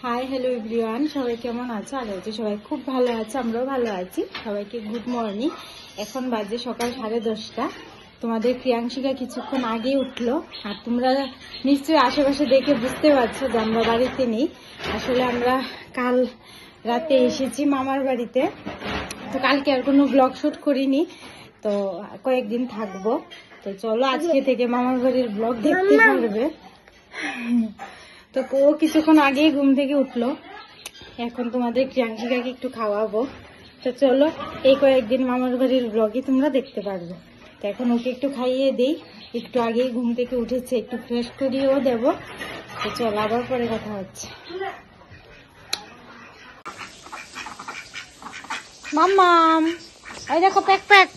Hi hello everyone, সবাই কেমন আছো? আলো সবাই খুব ভালো আছে, আমরাও ভালো আছি। সবাইকে গুড মর্নিং। এখন বাজে সকাল 10:30। তোমাদের প্রিয়াংশিকা কিছুক্ষণ আগে উঠলো। আর তোমরা নিশ্চয়ই আশেপাশে দেখে বুঝতে পারছো যে আমরা বাড়িতে নেই। আসলে আমরা কাল রাতে এসেছি মামার বাড়িতে, তো কালকে আর কোনো ব্লগ শুট করিনি, তো কয়েকদিন থাকবো। তো চলো আজকে থেকে মামার বাড়ির ব্লগ দেখতে পারবে। তো ও কিছুক্ষণ আগেই ঘুম থেকে উঠলো। এখন তোমাদের প্রিয়াংশিকাকে একটু খাওয়াবো। তো চলো এই কয়েকদিন মামার বাড়ির ব্লগে তোমরা দেখতে পারবে। তো এখন ওকে একটু খাইয়ে দেই, একটু আগেই ঘুম থেকে উঠেছে, একটু ফ্রেশ করিয়েও দেবো। তো চলো আবার পরে কথা হচ্ছে। মাম্মাম এই দেখো, pack pack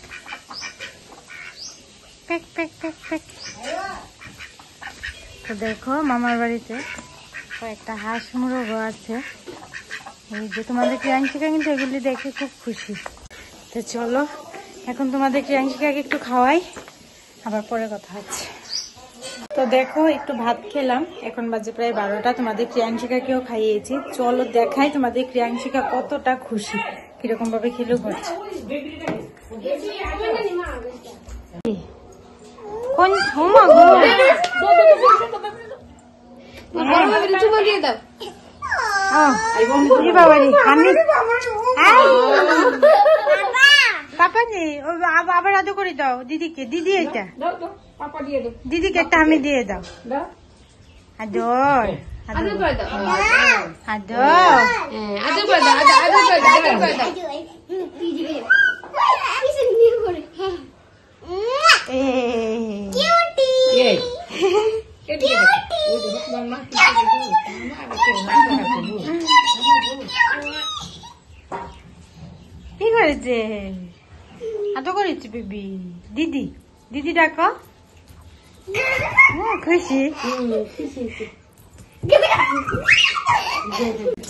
pack pack pack pack. তো দেখো মামার বাড়িতে কয়েকটা হাঁস মুরগও আছে। এই যে তোমাদের প্রিয়াংশিকা কিন্তু এগুলি দেখে খুব খুশি। তো চলো এখন তোমাদের প্রিয়াংশিকাকে একটু খাওয়াই, আবার পরে কথা হচ্ছে। তো দেখো একটু ভাত খেলাম, এখন বাজে প্রায় 12টা। তোমাদের প্রিয়াংশিকাকেও খাইয়েছি। চলো দেখাই তোমাদের প্রিয়াংশিকা কতটা খুশি, কিরকম ভাবে খেলেও করছে। কোন হোমা গো পাপা নি আবার আদর করে দাও দিদিকে। দিদি এটা দিদিকে একটা আমি দিয়ে দাও। আদর কি করেছে? আদর করেছে বেবি। দিদি দিদি ডাকো। খুশি।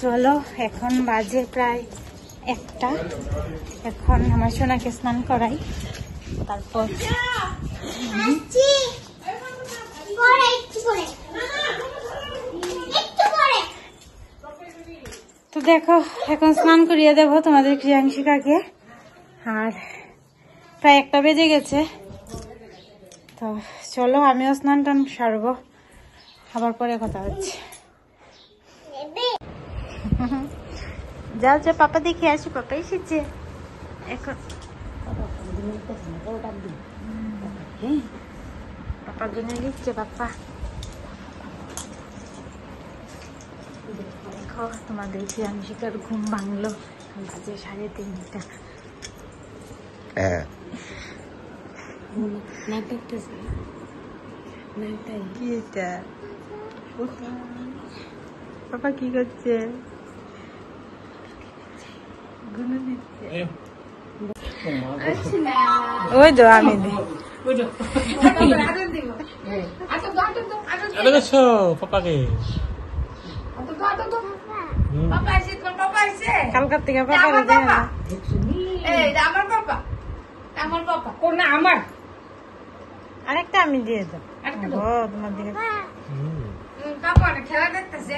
চলো এখন বাজে প্রায় 1টা। এখন আমার সোনাকে স্নান করাই, তারপর তো দেখো এখন স্নান করিয়ে দেবো তোমাদের প্রিয়াংশিকাকে। আর প্রায় 1টা বেজে গেছে। তো চলো আমিও স্নান টান সারবো, আবার পরে কথা হচ্ছে। যাও যাও পাপা দেখে আসি, পাপা এসেছে এখন। পাপা জন্য লিখছে পাপা। দেখো তোমাদের প্রিয়াংশিকার ঘুম ভাঙলো, বাজে 3:30। পাপা কি করছে? ওই তো আমি পাপাকে কালকার থেকে পাপা আমার আরেকটা আমি দিয়ে দাও। তোমার দিকে খেলা দেখতেছে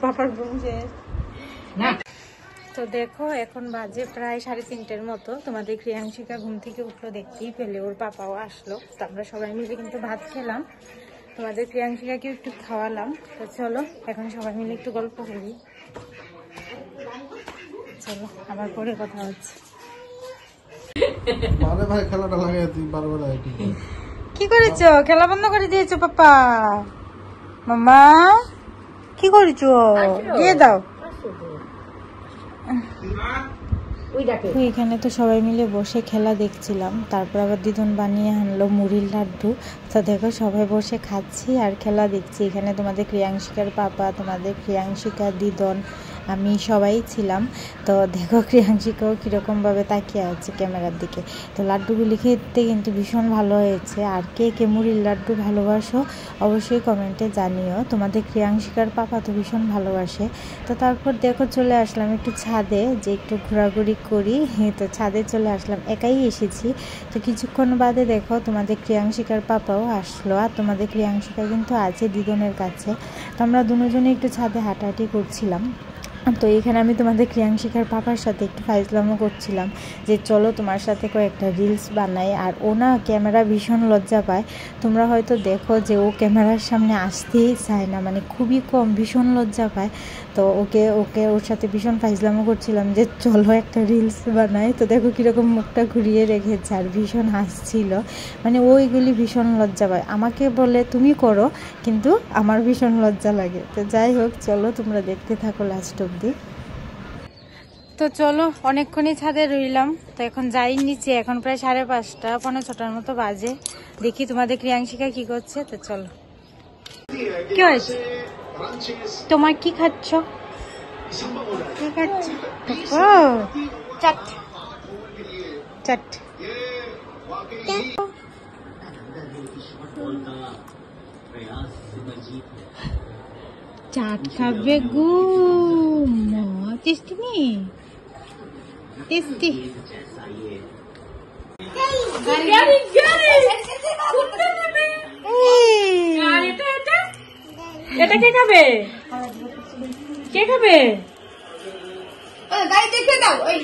পাপার ঘুম শেষ। তো দেখো এখন বাজে প্রায় 3:30 মতো। তোমাদের প্রিয়াংশিকা ঘুম থেকে উঠলো, দেখতেই পেলে ওর পাপাও আসলো। তো আমরা সবাই মিলে কিন্তু ভাত খেলাম, তোমাদের প্রিয়াংশিকাকেও একটু খাওয়ালাম। তো চলো এখন সবাই মিলে একটু গল্প করি। চলো আবার পরে কথা হচ্ছে। কি করেছো? খেলা বন্ধ করে দিয়েছো পাপা? মামা কি করেছো? দিয়ে দাও। এখানে তো সবাই মিলে বসে খেলা দেখছিলাম, তারপর আবার দিদন বানিয়ে আনলো মুড়ির লাড্ডু। তো দেখো সবাই বসে খাচ্ছি আর খেলা দেখছি। এখানে তোমাদের প্রিয়াংশিকার পাপা, তোমাদের প্রিয়াংশিকা, দিদন আমি সবাই ছিলাম। তো দেখো ক্রিয়াংশিকাও কীরকমভাবে তাকিয়ে আছে ক্যামেরার দিকে। তো লাড্ডুগুলি খেতে কিন্তু ভীষণ ভালো হয়েছে। আর কে কে মুড়ির লাড্ডু ভালোবাসো অবশ্যই কমেন্টে জানিও। তোমাদের ক্রিয়াংশিকার পাপা তো ভীষণ ভালোবাসে। তো তারপর দেখো চলে আসলাম একটু ছাদে, যে একটু ঘোরাঘুরি করি। তো ছাদে চলে আসলাম, একাই এসেছি। তো কিছুক্ষণ বাদে দেখো তোমাদের ক্রিয়াংশিকার পাপাও আসলো। আর তোমাদের ক্রিয়াংশিকা কিন্তু আছে দিদনের কাছে। তো আমরা দুজনে একটু ছাদে হাঁটাহাঁটি করছিলাম। তো এখানে আমি তোমাদের ক্রিয়াংশিকার পাপার সাথে একটু ফাইজলামো করছিলাম যে চলো তোমার সাথে কয়েকটা রিলস বানাই। আর ও না ক্যামেরা ভীষণ লজ্জা পায়। তোমরা হয়তো দেখো যে ও ক্যামেরার সামনে আসতেই চায় না, মানে খুবই কম, ভীষণ লজ্জা পায়। তো ওর সাথে ভীষণ ফাইজলামো করছিলাম যে চলো একটা রিলস বানাই। তো দেখো কীরকম মুখটা ঘুরিয়ে রেখেছে আর ভীষণ হাসছিল। মানে ওইগুলি ভীষণ লজ্জা পায়, আমাকে বলে তুমি করো, কিন্তু আমার ভীষণ লজ্জা লাগে। তো যাই হোক, চলো তোমরা দেখতে থাকো লাস্ট অব্দি। তো চলো অনেকক্ষণই ছাদে রইলাম। তো এখন যাই নিচে, এখন প্রায় 5:30 পৌনে 6টার মতো বাজে। দেখি তোমাদের ক্রিয়াংশিকা কি করছে। তো চলো। কি হয়েছে তোমার, কি খাচ্ছ? কি খাচ্ছ? চাট চাট। চাট খাবে গো, টেস্টি নি? টেস্টি। এটা কে খাবে? কে খাবে? গাড়ি দেখে দাও, ওই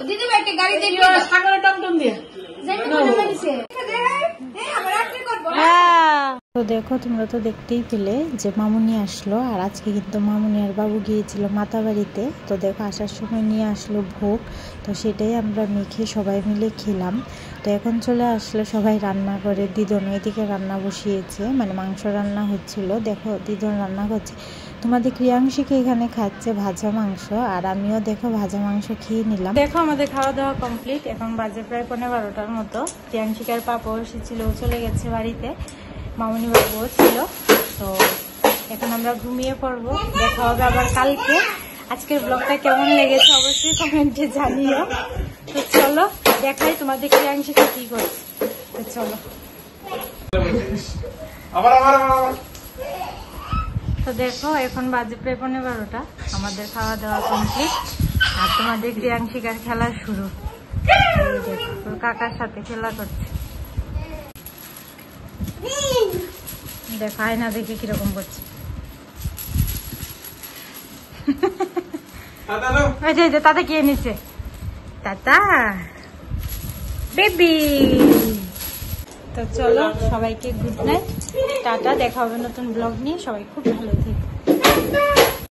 দিদি ভাই একটা গাড়ি দেখে দাও, সাগরে টমটম দিয়ে তো দেখো তোমরা তো দেখতেই পেলে যে মামুনি আসলো। আর আজকে কিন্তু মামুনি আর বাবু গিয়েছিল মাতাবাড়িতে। তো দেখো আসার সময় নিয়ে আসলো ভোগ। তো সেটাই আমরা মেখে সবাই মিলে খেলাম। তো এখন চলে আসলো সবাই রান্না করে। দিদন ওইদিকে রান্না বসিয়েছে, মানে মাংস রান্না হচ্ছিল। দেখো দিদন রান্না করছে। তোমাদের ক্রিয়াংশিকা এখানে খাচ্ছে ভাজা মাংস, আর আমিও দেখো ভাজা মাংস খেয়ে নিলাম। দেখো আমাদের খাওয়া দাওয়া কমপ্লিট। এখন বাজে প্রায় 12:15 মতো। ক্রিয়াংশিকার পাপাও এসেছিল, চলে গেছে বাড়িতে। মামুনি বাবুও ছিল। তো এখন আমরা ঘুমিয়ে পড়বো। দেখা হবে আবার কালকে। আজকের ব্লগটা কেমন লেগেছে অবশ্যই কমেন্টে জানিও। তো চলো দেখাই তোমাদের ক্রিয়াংশিকা কি করছে। তো চলো। তো দেখো এখন বাজে প্রায় 12:15। আমাদের খাওয়া দাওয়া কমপ্লিট। আর তোমাদের ক্রিয়াংশিকার খেলা শুরু। দেখো কাকার সাথে খেলা করছে। দেখো আয়না দেখে কিরকম করছে। তাতে কে নিচ্ছে? Tata baby. তো চলো সবাইকে গুড নাইট, টাটা। দেখা হবে নতুন ব্লগ নিয়ে। সবাই খুব ভালো থেকো।